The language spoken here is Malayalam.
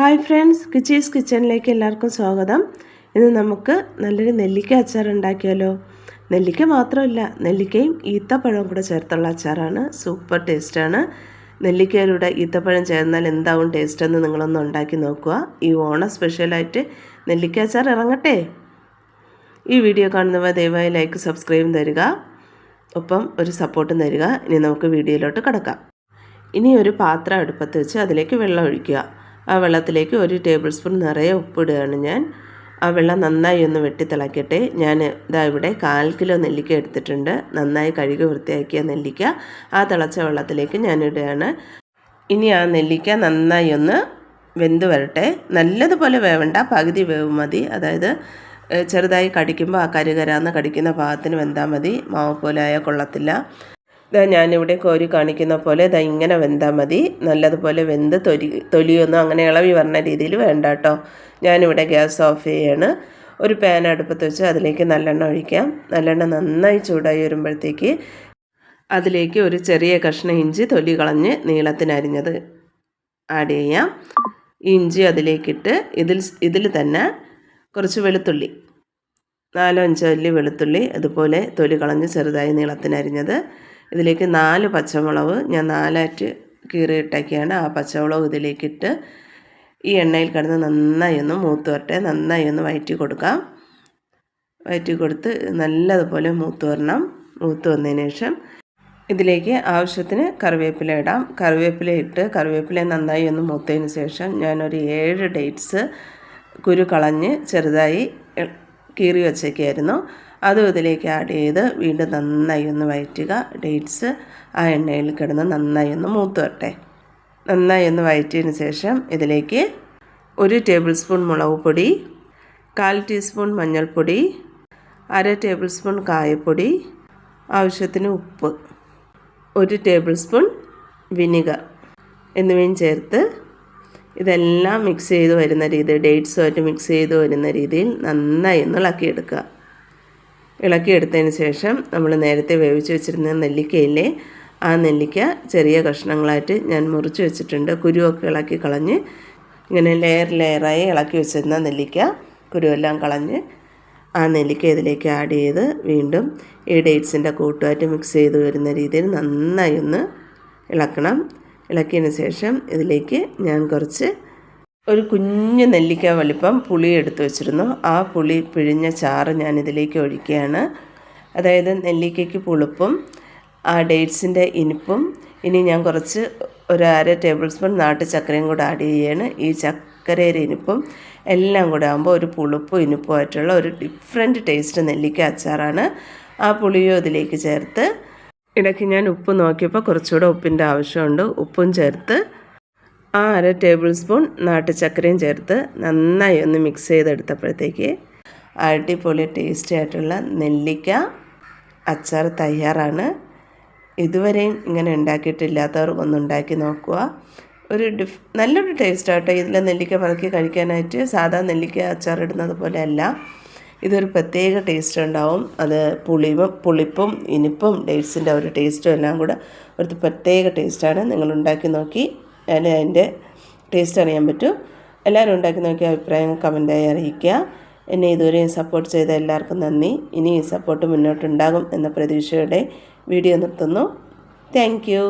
ഹായ് ഫ്രണ്ട്സ്, കിച്ചീസ് കിച്ചണിലേക്ക് എല്ലാവർക്കും സ്വാഗതം. ഇന്ന് നമുക്ക് നല്ലൊരു നെല്ലിക്ക അച്ചാർ ഉണ്ടാക്കിയാലോ. നെല്ലിക്ക മാത്രമല്ല, നെല്ലിക്കയും ഈത്തപ്പഴവും കൂടെ ചേർത്തുള്ള അച്ചാറാണ്. സൂപ്പർ ടേസ്റ്റാണ്. നെല്ലിക്കയിലൂടെ ഈത്തപ്പഴം ചേർന്നാൽ എന്താവും ടേസ്റ്റ് എന്ന് നിങ്ങളൊന്ന് ഉണ്ടാക്കി നോക്കുക. ഈ ഓണം സ്പെഷ്യലായിട്ട് നെല്ലിക്ക അച്ചാർ ഇറങ്ങട്ടെ. ഈ വീഡിയോ കാണുന്നവർ ദയവായി ലൈക്ക് സബ്സ്ക്രൈബും തരിക, ഒപ്പം ഒരു സപ്പോർട്ടും തരിക. ഇനി നമുക്ക് വീഡിയോയിലോട്ട് കടക്കാം. ഇനി ഒരു പാത്രം അടുപ്പത്ത് വെച്ച് അതിലേക്ക് വെള്ളം ഒഴിക്കുക. ആ വെള്ളത്തിലേക്ക് 1 ടേബിൾ സ്പൂൺ നിറയെ ഉപ്പിടുകയാണ് ഞാൻ. ആ വെള്ളം നന്നായി ഒന്ന് വെട്ടി തിളക്കട്ടെ. ഞാൻ ഇവിടെ 1/4 കിലോ നെല്ലിക്ക എടുത്തിട്ടുണ്ട്. നന്നായി കഴുകി വൃത്തിയാക്കിയ നെല്ലിക്ക ആ തിളച്ച വെള്ളത്തിലേക്ക് ഞാൻ ഇടുകയാണ്. ഇനി ആ നെല്ലിക്ക നന്നായി ഒന്ന് വെന്ത് വരട്ടെ. നല്ലതുപോലെ വേവണ്ട, പകുതി വേവ് മതി. അതായത് ചെറുതായി കടിക്കുമ്പോൾ ആ കരുകരാന്ന് കടിക്കുന്ന പാകത്തിന് വെന്താൽ മതി. മാവ് പോലെ ആയാൽ കൊള്ളത്തില്ല. ഞാനിവിടെ കോരി കാണിക്കുന്ന പോലെ ഇങ്ങനെ വെന്താൽ മതി. നല്ലതുപോലെ വെന്ത് തൊലിയൊന്നും അങ്ങനെ ഇളവി വരുന്ന രീതിയിൽ വേണ്ട കേട്ടോ. ഞാനിവിടെ ഗ്യാസ് ഓഫ് ചെയ്യാണ്. ഒരു പാൻ അടുപ്പത്ത് വെച്ച് അതിലേക്ക് നല്ലെണ്ണ ഒഴിക്കാം. നല്ലെണ്ണ നന്നായി ചൂടായി വരുമ്പോഴത്തേക്ക് അതിലേക്ക് ഒരു ചെറിയ കഷ്ണം ഇഞ്ചി തൊലി കളഞ്ഞ് നീളത്തിനരിഞ്ഞത് ആഡ് ചെയ്യാം. ഇഞ്ചി അതിലേക്കിട്ട് ഇതിൽ തന്നെ കുറച്ച് വെളുത്തുള്ളി, 4-5 അല്ലി വെളുത്തുള്ളി അതുപോലെ തൊലി കളഞ്ഞ് ചെറുതായി നീളത്തിനരിഞ്ഞത്. ഇതിലേക്ക് 4 പച്ചമുളക് ഞാൻ 4ആയിട്ട് കീറിയിട്ടൊക്കെയാണ്. ആ പച്ചമുളക് ഇതിലേക്കിട്ട് ഈ എണ്ണയിൽ കിടന്ന് നന്നായി ഒന്ന് മൂത്ത് വരട്ടെ. നന്നായി ഒന്ന് വഴറ്റി കൊടുക്കാം. വഴറ്റി കൊടുത്ത് നല്ലതുപോലെ മൂത്ത് വരണം. മൂത്ത് വന്നതിന് ശേഷം ഇതിലേക്ക് ആവശ്യത്തിന് കറിവേപ്പില ഇടാം. കറിവേപ്പില നന്നായി ഒന്ന് മൂത്തതിന് ശേഷം ഞാനൊരു 7 ഡേറ്റ്സ് കുരു കളഞ്ഞ് ചെറുതായി കീറി വച്ചേക്കായിരുന്നു. അതും ഇതിലേക്ക് ആഡ് ചെയ്ത് വീണ്ടും നന്നായി ഒന്ന് വഴറ്റുക. ഡേറ്റ്സ് ആ എണ്ണയിൽ കിടന്ന് നന്നായി ഒന്ന് മൂത്ത് വരട്ടെ. നന്നായി ഒന്ന് വഴറ്റിയതിന് ശേഷം ഇതിലേക്ക് 1 ടേബിൾ സ്പൂൺ മുളക് പൊടി, 1/4 ടീസ്പൂൺ മഞ്ഞൾപ്പൊടി, 1/2 ടേബിൾ സ്പൂൺ കായപ്പൊടി, ആവശ്യത്തിന് ഉപ്പ്, 1 ടേബിൾ സ്പൂൺ വിനിഗർ എന്നിവയും ചേർത്ത് ഇതെല്ലാം മിക്സ് ചെയ്ത് വരുന്ന രീതിയിൽ, ഡേറ്റ്സുമായിട്ട് മിക്സ് ചെയ്ത് വരുന്ന രീതിയിൽ നന്നായി ഒന്ന് ഇളക്കിയെടുക്കുക. ഇളക്കിയെടുത്തതിന് ശേഷം നമ്മൾ നേരത്തെ വേവിച്ച് വെച്ചിരുന്ന നെല്ലിക്കയില്ലേ, ആ നെല്ലിക്ക ചെറിയ കഷ്ണങ്ങളായിട്ട് ഞാൻ മുറിച്ച് വെച്ചിട്ടുണ്ട്. കുരുവൊക്കെ ഇളക്കി കളഞ്ഞ് ഇങ്ങനെ ലെയറായി ഇളക്കി വെച്ചിരുന്ന നെല്ലിക്ക കുരുവെല്ലാം കളഞ്ഞ് ആ നെല്ലിക്ക ഇതിലേക്ക് ആഡ് ചെയ്ത് വീണ്ടും ഈ ഡേറ്റ്സിൻ്റെ കൂട്ടുമായിട്ട് മിക്സ് ചെയ്ത് വരുന്ന രീതിയിൽ നന്നായി ഒന്ന് ഇളക്കണം. ഇളക്കിയതിന് ശേഷം ഇതിലേക്ക് ഞാൻ ഒരു കുഞ്ഞ് നെല്ലിക്ക വലിപ്പം പുളി എടുത്ത് വെച്ചിരുന്നു. ആ പുളി പിഴിഞ്ഞ ചാറ് ഞാൻ ഇതിലേക്ക് ഒഴിക്കുകയാണ്. അതായത് നെല്ലിക്കയ്ക്ക് പുളിപ്പും ആ ഡേറ്റ്സിൻ്റെ ഇനിപ്പും. ഇനി ഞാൻ ഒരു 1/2 ടേബിൾ സ്പൂൺ നാട്ടു ചക്കരയും കൂടെ ആഡ് ചെയ്യുകയാണ്. ഈ ചക്കരയുടെ ഇനിപ്പും എല്ലാം കൂടെ ആകുമ്പോൾ ഒരു പുളിപ്പും ഇനിപ്പുമായിട്ടുള്ള ഒരു ഡിഫറെൻറ്റ് ടേസ്റ്റ് നെല്ലിക്ക അച്ചാറാണ്. ആ പുളിയും ഇതിലേക്ക് ചേർത്ത് ഇടയ്ക്ക് ഞാൻ ഉപ്പ് നോക്കിയപ്പോൾ കുറച്ചുകൂടെ ഉപ്പിൻ്റെ ആവശ്യമുണ്ട്. ഉപ്പും ചേർത്ത് ആ 1/2 ടേബിൾ സ്പൂൺ നാട്ടു ചക്കരയും ചേർത്ത് നന്നായി ഒന്ന് മിക്സ് ചെയ്തെടുത്തപ്പോഴത്തേക്ക് അടിപൊളി ടേസ്റ്റി ആയിട്ടുള്ള നെല്ലിക്ക അച്ചാർ തയ്യാറാണ്. ഇതുവരെയും ഇങ്ങനെ ഉണ്ടാക്കിയിട്ടില്ലാത്തവർക്കൊന്ന് ഉണ്ടാക്കി നോക്കുക. നല്ലൊരു ടേസ്റ്റാട്ടോ. ഇതിൽ നെല്ലിക്ക പറക്കി കഴിക്കാനായിട്ട് സാധാ നെല്ലിക്ക അച്ചാർ ഇടുന്നത് പോലെ അല്ല, ഇതൊരു പ്രത്യേക ടേസ്റ്റ് ഉണ്ടാവും. അത് പുളിപ്പും ഇനിപ്പും ഡേറ്റ്സിൻ്റെ ഒരു ടേസ്റ്റും എല്ലാം കൂടെ ഒരു പ്രത്യേക ടേസ്റ്റാണ്. നിങ്ങൾ ഉണ്ടാക്കി നോക്കി അതിൻ്റെ ടേസ്റ്റ് അറിയാൻ പറ്റും. എല്ലാവരും ഉണ്ടാക്കി നോക്കി അഭിപ്രായങ്ങൾ കമൻറ്റായി അറിയിക്കുക. എന്നെ ഇതുവരെയും സപ്പോർട്ട് ചെയ്ത എല്ലാവർക്കും നന്ദി. ഇനി ഈ സപ്പോർട്ട് മുന്നോട്ടുണ്ടാകും എന്ന പ്രതീക്ഷയോടെ വീഡിയോ നിർത്തുന്നു. Thank you.